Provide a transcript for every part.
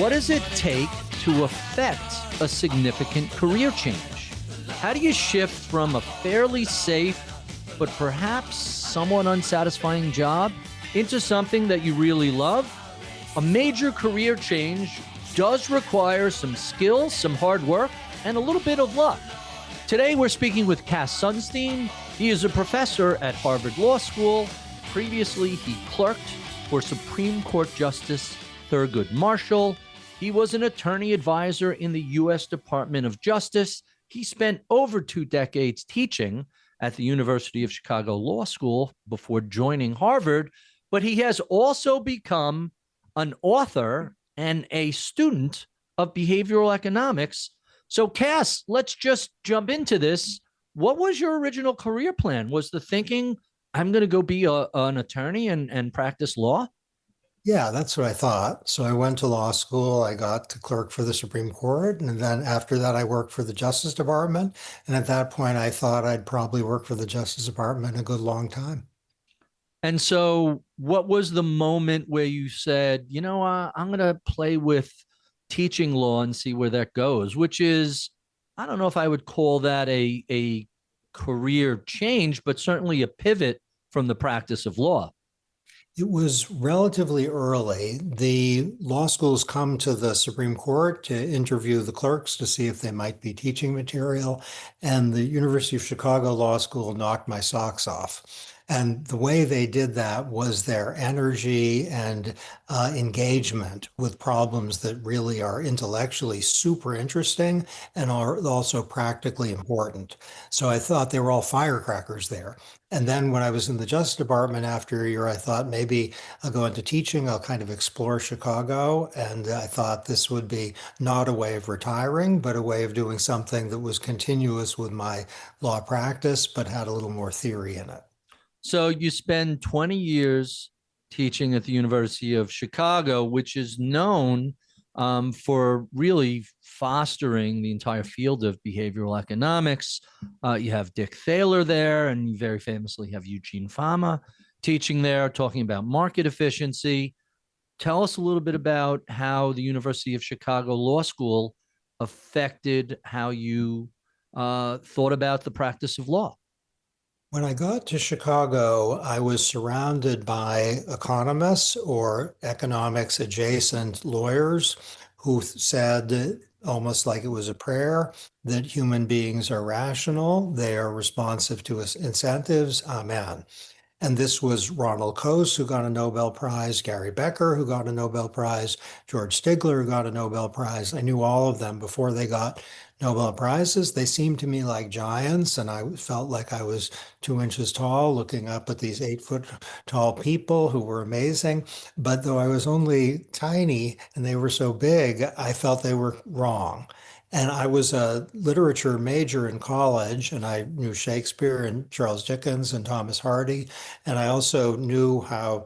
What does it take to affect a significant career change? How do you shift from a fairly safe but perhaps somewhat unsatisfying job into something that you really love? A major career change does require some skill, some hard work, and a little bit of luck. Today, we're speaking with Cass Sunstein. He is a professor at Harvard Law School. Previously, he clerked for Supreme Court Justice Thurgood Marshall. He was an attorney advisor in the U.S. Department of Justice. He spent over 2 decades teaching at the University of Chicago Law School before joining Harvard, but he has also become an author and a student of behavioral economics. So, Cass, let's just jump into this. What was your original career plan? Was the thinking, I'm going to go be an attorney and practice law? Yeah, that's what I thought. So I went to law school. I got to clerk for the Supreme Court. And then after that, I worked for the Justice Department. And at that point, I thought I'd probably work for the Justice Department a good long time. And so what was the moment where you said, I'm going to play with teaching law and see where that goes, which is, I don't know if I would call that a career change, but certainly a pivot from the practice of law. It was relatively early. The law schools come to the Supreme Court to interview the clerks to see if they might be teaching material. And the University of Chicago Law School knocked my socks off. And the way they did that was their energy and engagement with problems that really are intellectually super interesting and are also practically important. So I thought they were all firecrackers there. And then when I was in the Justice Department after a year, I thought maybe I'll go into teaching. I'll kind of explore Chicago. And I thought this would be not a way of retiring, but a way of doing something that was continuous with my law practice, but had a little more theory in it. So you spend 20 years teaching at the University of Chicago, which is known for really fostering the entire field of behavioral economics. You have Dick Thaler there, and you very famously have Eugene Fama teaching there, talking about market efficiency. Tell us a little bit about how the University of Chicago Law School affected how you thought about the practice of law. When I got to Chicago, I was surrounded by economists or economics adjacent lawyers who said, almost like it was a prayer, that human beings are rational, they are responsive to incentives, amen. And this was Ronald Coase, who got a Nobel Prize, Gary Becker, who got a Nobel Prize, George Stigler, who got a Nobel Prize. I knew all of them before they got Nobel Prizes. They seemed to me like giants, and I felt like I was 2 inches tall, looking up at these 8-foot tall people who were amazing. But though I was only tiny and they were so big, I felt they were wrong. And I was a literature major in college, and I knew Shakespeare and Charles Dickens and Thomas Hardy. And I also knew how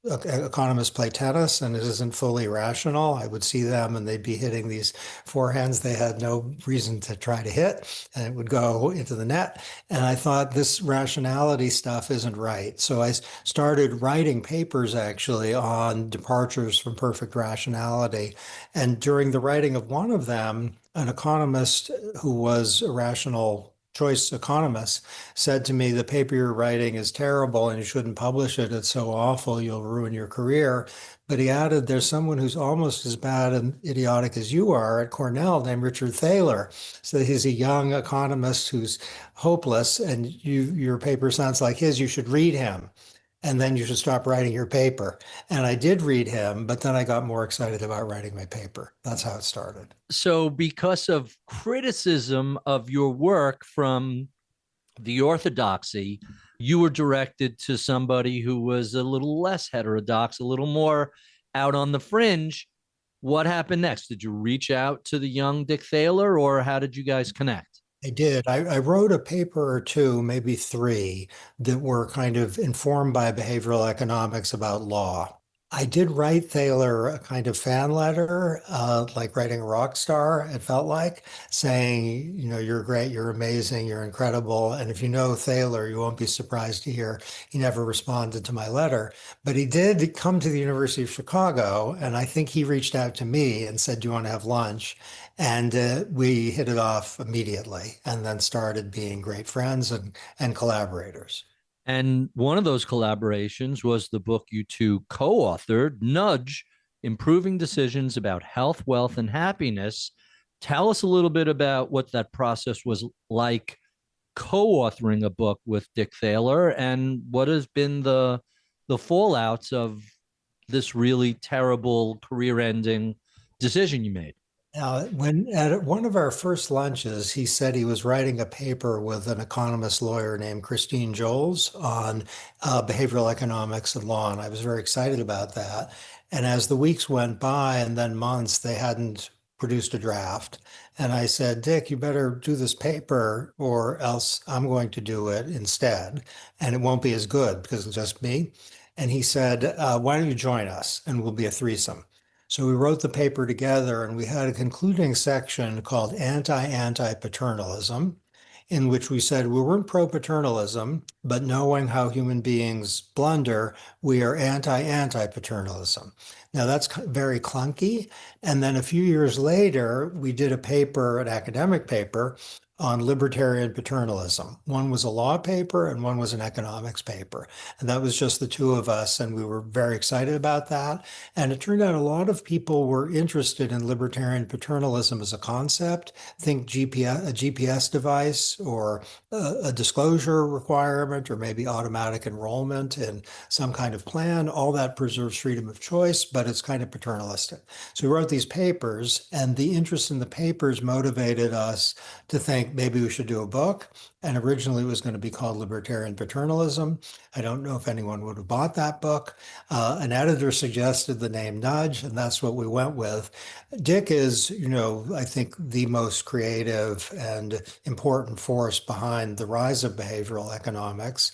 economists play tennis, and it isn't fully rational. I would see them and they'd be hitting these forehands they had no reason to try to hit, and it would go into the net. And I thought this rationality stuff isn't right. So I started writing papers actually on departures from perfect rationality. And during the writing of one of them, an economist who was a rational choice economist said to me, the paper you're writing is terrible and you shouldn't publish it. It's so awful, you'll ruin your career. But he added, there's someone who's almost as bad and idiotic as you are at Cornell named Richard Thaler. So he's a young economist who's hopeless, and your paper sounds like his, you should read him. And then you should stop writing your paper. And I did read him, but then I got more excited about writing my paper. That's how it started. So because of criticism of your work from the orthodoxy, you were directed to somebody who was a little less heterodox, a little more out on the fringe. What happened next? Did you reach out to the young Dick Thaler, or how did you guys connect? I did. I wrote a paper or two, maybe 3, that were kind of informed by behavioral economics about law. I did write Thaler a kind of fan letter, like writing a rock star, it felt like, saying, you're great, you're amazing, you're incredible. And if you know Thaler, you won't be surprised to hear he never responded to my letter. But he did come to the University of Chicago, and I think he reached out to me and said, "Do you want to have lunch?" And we hit it off immediately and then started being great friends and collaborators. And one of those collaborations was the book you two co authored, Nudge: Improving Decisions About Health, Wealth, and Happiness. Tell us a little bit about what that process was like co authoring a book with Dick Thaler and what has been the fallouts of this really terrible career ending decision you made. When at one of our first lunches, he said he was writing a paper with an economist lawyer named Christine Joles on behavioral economics and law, and I was very excited about that. And as the weeks went by and then months, they hadn't produced a draft. And I said, "Dick, you better do this paper or else I'm going to do it instead. And it won't be as good because it's just me." And he said, "Why don't you join us and we'll be a threesome?" So we wrote the paper together and we had a concluding section called Anti-Paternalism, in which we said we weren't pro-paternalism, but knowing how human beings blunder, we are anti-paternalism. Now that's very clunky. And then a few years later, we did a paper, an academic paper, on libertarian paternalism. One was a law paper and one was an economics paper. And that was just the two of us. And we were very excited about that. And it turned out a lot of people were interested in libertarian paternalism as a concept. Think GPS, a GPS device or a disclosure requirement, or maybe automatic enrollment in some kind of plan. All that preserves freedom of choice, but it's kind of paternalistic. So we wrote these papers, and the interest in the papers motivated us to think maybe we should do a book. And originally it was going to be called Libertarian Paternalism. I don't know if anyone would have bought that book. An editor suggested the name Nudge, and that's what we went with. Dick is, I think the most creative and important force behind the rise of behavioral economics.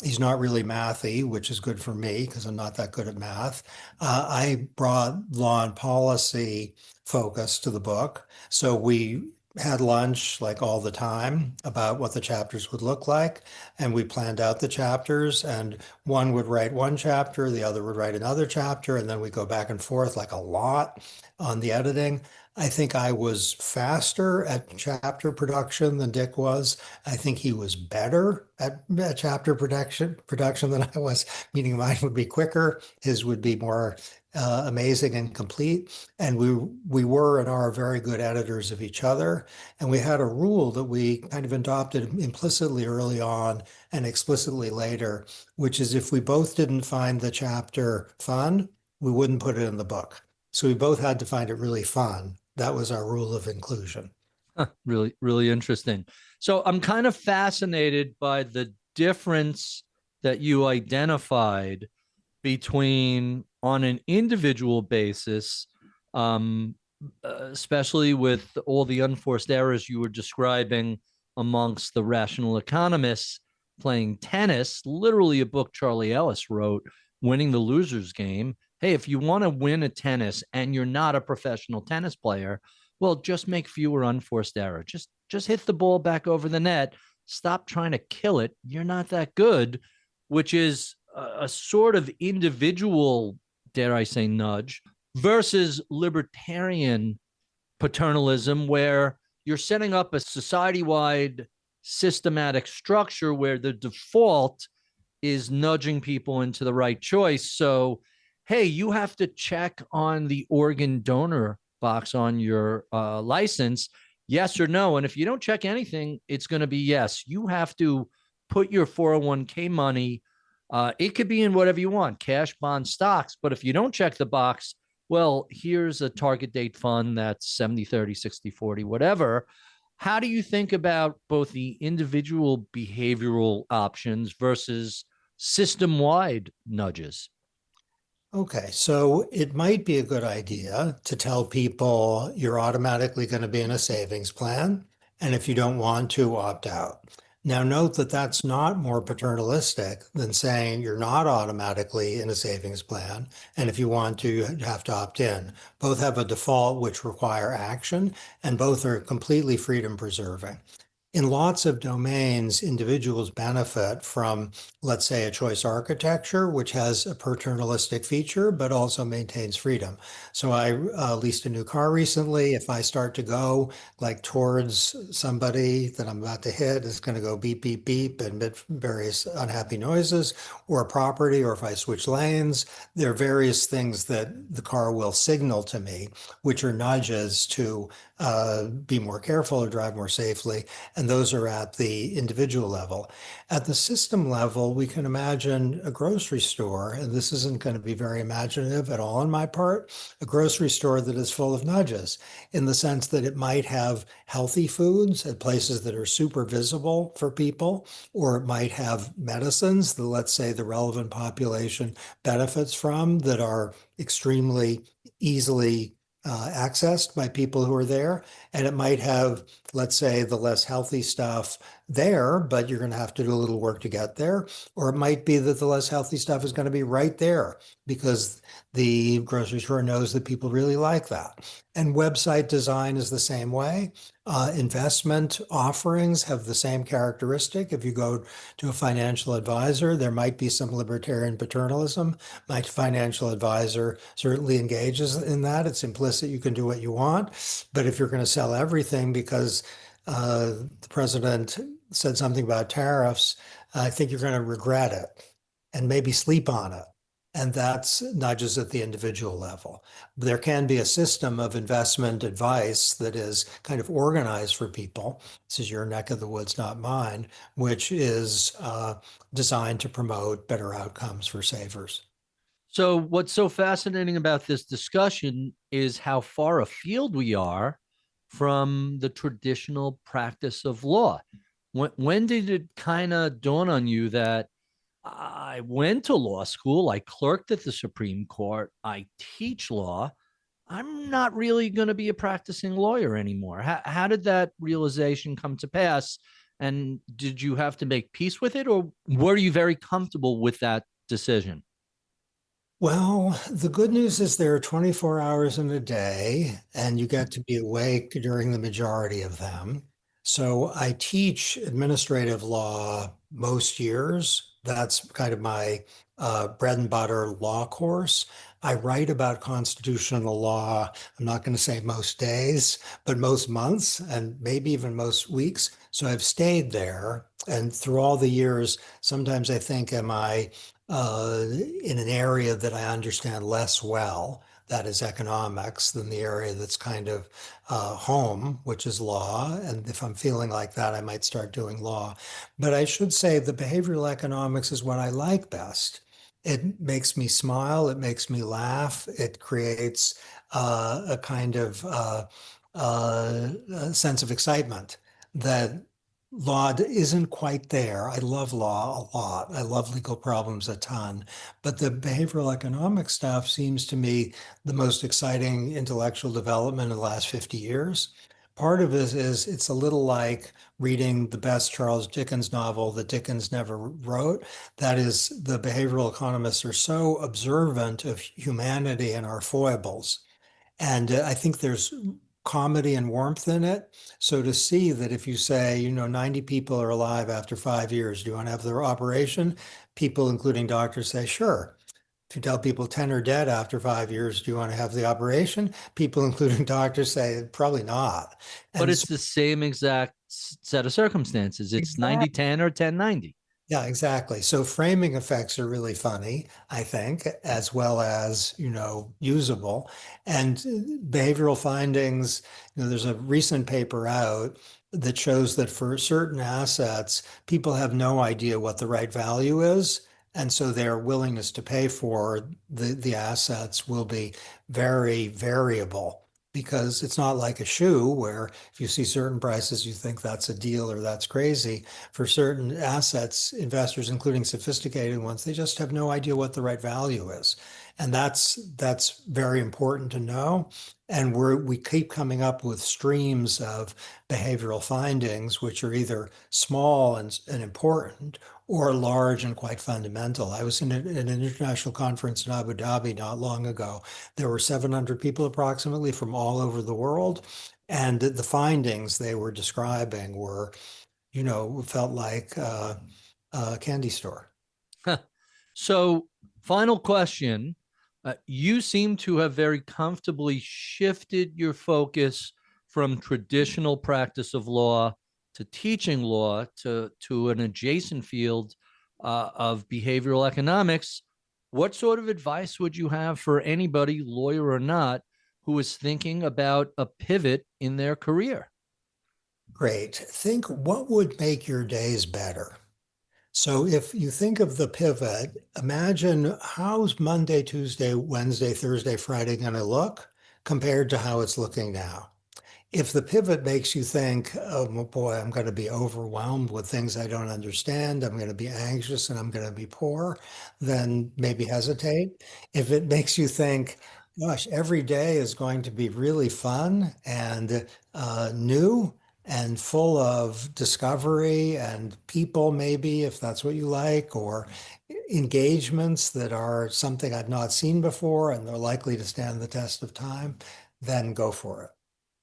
He's not really mathy, which is good for me because I'm not that good at math. I brought law and policy focus to the book. So we had lunch like all the time about what the chapters would look like. And we planned out the chapters, and one would write one chapter, the other would write another chapter, and then we go back and forth like a lot on the editing. I think I was faster at chapter production than Dick was. I think he was better at chapter production than I was, meaning mine would be quicker, his would be more amazing and complete. And we were and are very good editors of each other. And we had a rule that we kind of adopted implicitly early on and explicitly later, which is if we both didn't find the chapter fun, we wouldn't put it in the book. So we both had to find it really fun. That was our rule of inclusion. Really, really interesting. So I'm kind of fascinated by the difference that you identified between, on an individual basis, especially with all the unforced errors you were describing amongst the rational economists playing tennis, literally a book Charlie Ellis wrote, Winning the Loser's Game. Hey, if you want to win a tennis and you're not a professional tennis player, well, just make fewer unforced errors. Just hit the ball back over the net. Stop trying to kill it. You're not that good, which is a sort of individual, dare I say, nudge versus libertarian paternalism, where you're setting up a society-wide systematic structure where the default is nudging people into the right choice. So, hey, you have to check on the organ donor box on your license, yes or no. And if you don't check anything, it's going to be yes. You have to put your 401k money. It could be in whatever you want, cash, bonds, stocks. But if you don't check the box, well, here's a target date fund that's 70, 30, 60, 40, whatever. How do you think about both the individual behavioral options versus system-wide nudges? Okay, so it might be a good idea to tell people you're automatically going to be in a savings plan. And if you don't want to, opt out. Now, note that that's not more paternalistic than saying you're not automatically in a savings plan. And if you want to, you have to opt in. Both have a default which require action, and both are completely freedom preserving. In lots of domains, individuals benefit from, let's say, a choice architecture, which has a paternalistic feature, but also maintains freedom. So I leased a new car recently. If I start to go like towards somebody that I'm about to hit, it's going to go beep, beep, beep and emit various unhappy noises, or a property, or if I switch lanes, there are various things that the car will signal to me, which are nudges to be more careful or drive more safely. And those are at the individual level. At the system level, we can imagine a grocery store, and this isn't going to be very imaginative at all on my part, a grocery store that is full of nudges in the sense that it might have healthy foods at places that are super visible for people, or it might have medicines that, let's say, the relevant population benefits from that are extremely easily accessed by people who are there. And it might have, let's say, the less healthy stuff there, but you're going to have to do a little work to get there. Or it might be that the less healthy stuff is going to be right there because the grocery store knows that people really like that. And website design is the same way. Investment offerings have the same characteristic. If you go to a financial advisor, there might be some libertarian paternalism. My financial advisor certainly engages in that. It's implicit you can do what you want. But if you're going to sell everything because the president said something about tariffs, I think you're going to regret it and maybe sleep on it. And that's nudges at the individual level. There can be a system of investment advice that is kind of organized for people. This is your neck of the woods, not mine, which is designed to promote better outcomes for savers. So, what's so fascinating about this discussion is how far afield we are from the traditional practice of law. When did it kind of dawn on you that I went to law school, I clerked at the Supreme Court, I teach law, I'm not really going to be a practicing lawyer anymore? How did that realization come to pass? And did you have to make peace with it, or were you very comfortable with that decision? Well, the good news is there are 24 hours in a day, and you get to be awake during the majority of them. So I teach administrative law most years. That's kind of my bread and butter law course. I write about constitutional law. I'm not going to say most days, but most months and maybe even most weeks. So I've stayed there. And through all the years, sometimes I think, am I in an area that I understand less well, that is economics, than the area that's kind of home, which is law. And if I'm feeling like that, I might start doing law. But I should say the behavioral economics is what I like best. It makes me smile, it makes me laugh, it creates a kind of a sense of excitement that law isn't quite there. I love law a lot. I love legal problems a ton. But the behavioral economic stuff seems to me the most exciting intellectual development in the last 50 years. Part of it is it's a little like reading the best Charles Dickens novel that Dickens never wrote. That is, the behavioral economists are so observant of humanity and our foibles. And I think there's comedy and warmth in it. So to see that if you say, 90 people are alive after 5 years, do you want to have their operation? People, including doctors, say, sure. If you tell people 10 are dead after 5 years, do you want to have the operation? People, including doctors, say, probably not. But And it's so, the same exact set of circumstances. It's 90-10 or 10-90. yeah, exactly. So framing effects are really funny, I think, as well as, usable. And behavioral findings, there's a recent paper out that shows that for certain assets, people have no idea what the right value is. And so their willingness to pay for the assets will be very variable because it's not like a shoe where if you see certain prices, you think that's a deal or that's crazy. For certain assets, investors, including sophisticated ones, they just have no idea what the right value is. And that's very important to know. And we keep coming up with streams of behavioral findings, which are either small and important or large and quite fundamental. I was in an international conference in Abu Dhabi not long ago. There were 700 people approximately from all over the world. And the findings they were describing were, felt like a candy store. So, final question. You seem to have very comfortably shifted your focus from traditional practice of law to teaching law to an adjacent field of behavioral economics. What sort of advice would you have for anybody, lawyer or not, who is thinking about a pivot in their career? Great. Think what would make your days better. So if you think of the pivot, imagine how's Monday, Tuesday, Wednesday, Thursday, Friday going to look compared to how it's looking now. If the pivot makes you think, oh boy, I'm going to be overwhelmed with things I don't understand, I'm going to be anxious and I'm going to be poor, then maybe hesitate. If it makes you think, gosh, every day is going to be really fun and new and full of discovery and people, maybe, if that's what you like, or engagements that are something I've not seen before and they're likely to stand the test of time, then go for it.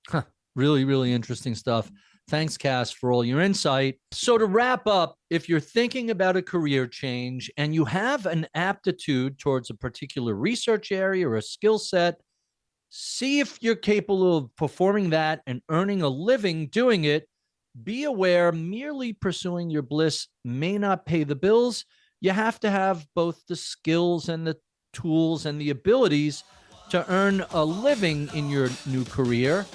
Huh. Really, really interesting stuff. Thanks, Cass, for all your insight. So to wrap up, if you're thinking about a career change and you have an aptitude towards a particular research area or a skill set, see if you're capable of performing that and earning a living doing it. Be aware merely pursuing your bliss may not pay the bills. You have to have both the skills and the tools and the abilities to earn a living in your new career.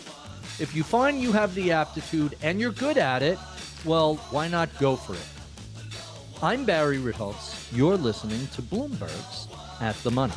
If you find you have the aptitude and you're good at it, well, why not go for it? I'm Barry Ritholtz. You're listening to Bloomberg's At the Money.